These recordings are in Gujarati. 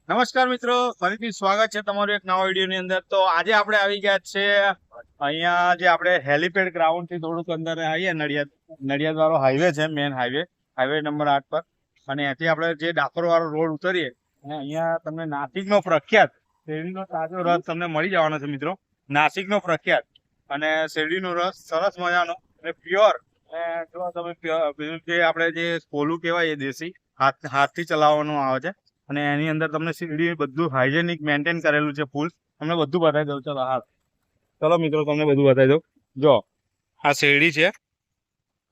નમસ્કાર મિત્રો, ફરીથી સ્વાગત છે તમારું એક નવા વિડીયોની અંદર। તો આજે આપણે આવી ગયા છે અહીંયા જે આપણે હેલિપેડ ગ્રાઉન્ડ થી થોડુંક અંદર આવીએ નડિયાદ વાળો હાઈવે છે, મેન હાઈવે નંબર 8 પર। અને અહીંથી આપણે જે ડાકોર વાળો રોડ ઉતરીએ અને અહીંયા તમને નાસિકનો પ્રખ્યાત શેરડીનો તાજો રસ તમને મળી જવાનો છે મિત્રો। નાસિકનો પ્રખ્યાત અને શેરડીનો રસ સરસ મજાનો અને પ્યોર। જો તમે જે આપણે જે કોલું કહેવાય એ દેશી હાથથી ચલાવવાનું આવે છે અને એની અંદર તમને શેરડી બધું હાઇજેનિક મેન્ટેન કરેલું છે ફૂલ। તમને બધું બતાવી દઉં। ચલો હા, ચલો મિત્રો તમને બધું બતાવી દઉં। જો આ શેરડી છે,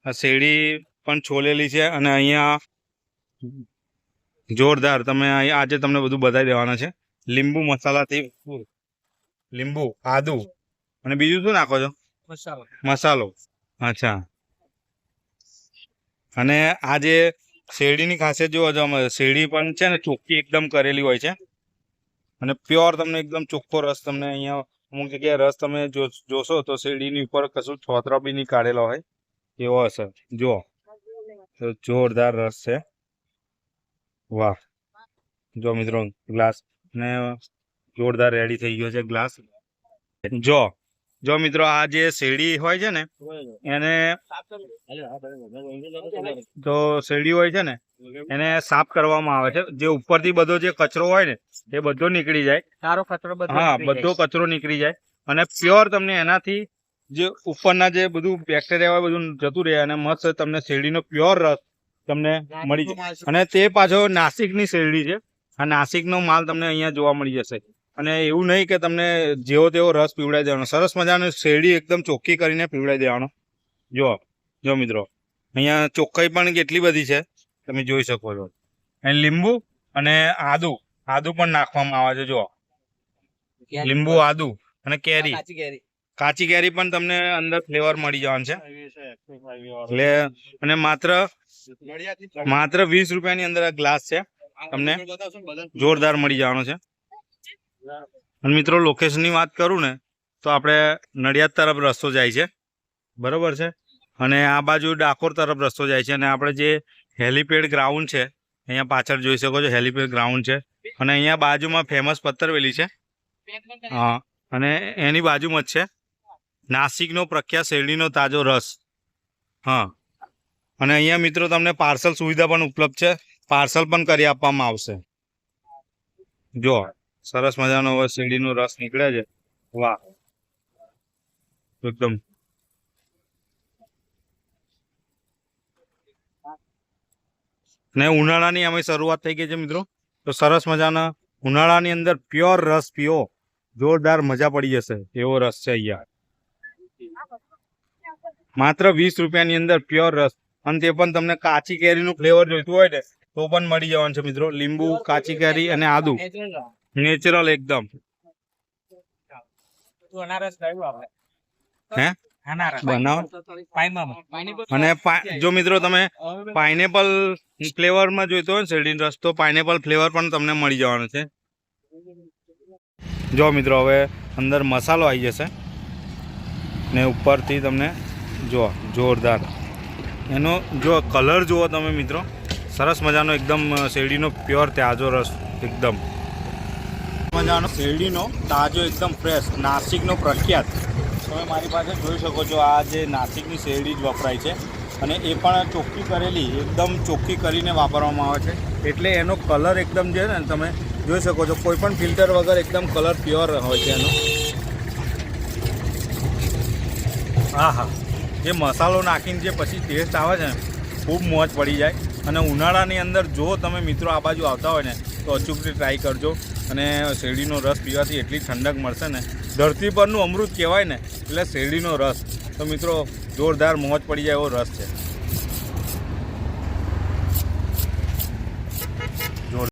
આ શેરડી પણ છોલેલી છે અને અહીંયા જોરદાર તમે આજે તમને બધું બતાવી દેવાના છે। લીંબુ મસાલાથી લીંબુ, આદુ અને બીજું શું નાખો છો? મસાલો। અચ્છા, અને આ જે શેરડીની ખાસિયત જોવા જવામાં શેરડી પણ છે ને ચોખ્ખી એકદમ કરેલી હોય છે અને પ્યોર તમને એકદમ ચોખ્ખો રસ તમને અહીંયા અમુક જગ્યાએ રસ તમે જોશો તો શેરડીની ઉપર કશું છોતરા બી નહીં કાઢેલો હોય એવો હશે। જુઓ તો જોરદાર રસ છે, વાહ। જો મિત્રો ગ્લાસ ને જોરદાર રેડી થઈ ગયો છે ગ્લાસ। જો મિત્રો આ જે શેરડી હોય છે ને એને તો શેરડી હોય છે ને એને સાફ કરવામાં આવે છે। જે ઉપરથી બધો જે કચરો હોય ને એ બધો નીકળી જાય, સારો કચરો, હા બધો કચરો નીકળી જાય અને પ્યોર તમને એનાથી જે ઉપરના જે બધું બેક્ટેરિયા હોય બધું જતું રહે અને મસ્ત તમને શેરડીનો પ્યોર રસ તમને મળી જાય। અને તે પાછો નાસિકની શેરડી છે। આ નાસિકનો માલ તમને અહીંયા જોવા મળી જશે અને એવું નહીં કે તમને જેવો તેવો રસ પીવડાવી દેવાનો, સરસ મજાનો શેરડી એકદમ ચોખ્ખી કરીને પીવડાવી દેવાનો। જો મિત્રો અહીંયા ચોખ્ખાઈ પણ કેટલી બધી છે તમે જોઈ શકો છો। અને લીંબુ અને આદુ પણ નાખવામાં આવે છે। જો લીંબુ, આદુ અને કેરી, કાચી કેરી પણ તમને અંદર ફ્લેવર મળી જવાનું છે। એટલે અને માત્ર 20 રૂપિયાની અંદર આ ગ્લાસ છે, તમને જોરદાર મળી જવાનો છે। અને મિત્રો લોકેશનની વાત કરું ને તો આપણે નડિયાદ તરફ રસ્તો જાય છે, બરોબર છે, અને આ બાજુ ડાકોર તરફ રસ્તો જાય છે। અને આપણે જે હેલિપેડ ગ્રાઉન્ડ છે અહીંયા પાછળ જોઈ શકો છો, હેલિપેડ ગ્રાઉન્ડ છે અને અહીંયા બાજુમાં ફેમસ પત્તરવેલી છે, હા, અને એની બાજુમાં જ છે નાસિકનો પ્રખ્યાત શેરડીનો તાજો રસ, હા। અને અહીંયા મિત્રો તમને પાર્સલ સુવિધા પણ ઉપલબ્ધ છે, પાર્સલ પણ કરી આપવામાં આવશે। જો સરસ મજાનો હવે શેરડીનો રસ નીકળે છે, વાહ એકદમ। ને ઉનાળાની અમે શરૂઆત થઈ ગઈ છે મિત્રો, તો સરસ મજાના ઉનાળાની અંદર પ્યોર રસ પીઓ, જોરદાર મજા પડી જશે એવો રસ છે અહીંયા। માત્ર 20 રૂપિયાની અંદર પ્યોર રસ, અને તે પણ તમને કાચી કેરીનું ફ્લેવર જોઈતું હોય ને તો પણ મળી જવાનું છે મિત્રો। લીંબુ, કાચી કેરી અને આદુ નેચરલ એકદમ। હે બનાવો અને જો મિત્રો તમે પાઇનેપલ ફ્લેવરમાં જોઈતો હોય ને શેરડીનો રસ તો પાઇનેપલ ફ્લેવર પણ તમને મળી જવાનો છે। જો મિત્રો હવે અંદર મસાલો આવી જશે ને ઉપરથી તમને જો જોરદાર એનો જો કલર જુઓ તમે મિત્રો, સરસ મજાનો એકદમ શેરડીનો પ્યોર તાજો રસ, એકદમ મજાનો શેરડીનો તાજો એકદમ ફ્રેશ નાસિકનો પ્રખ્યાત। તમે મારી પાસે જોઈ શકો છો આ જે નાસિકની શેરડી જ વપરાય છે અને એ પણ ચોખ્ખી કરેલી, એકદમ ચોખ્ખી કરીને વાપરવામાં આવે છે એટલે એનો કલર એકદમ જે ને તમે જોઈ શકો છો, કોઈ પણ ફિલ્ટર વગર એકદમ કલર પ્યોર હોય છે એનો। હા, જે મસાલો નાખીને જે પછી ટેસ્ટ આવે છે ને ખૂબ મોજ પડી જાય। અને ઉનાળાની અંદર જો તમે મિત્રો આ બાજુ આવતા હોય ને તો અચૂકથી ટ્રાય કરજો। અને શેરડીનો રસ પીવાથી એટલી ઠંડક મળશે ને, ધરતી પરનું અમૃત કહેવાય ને એટલે શેરડીનો રસ, તો મિત્રો જોરદાર મોજ પડી જાય એવો રસ છે।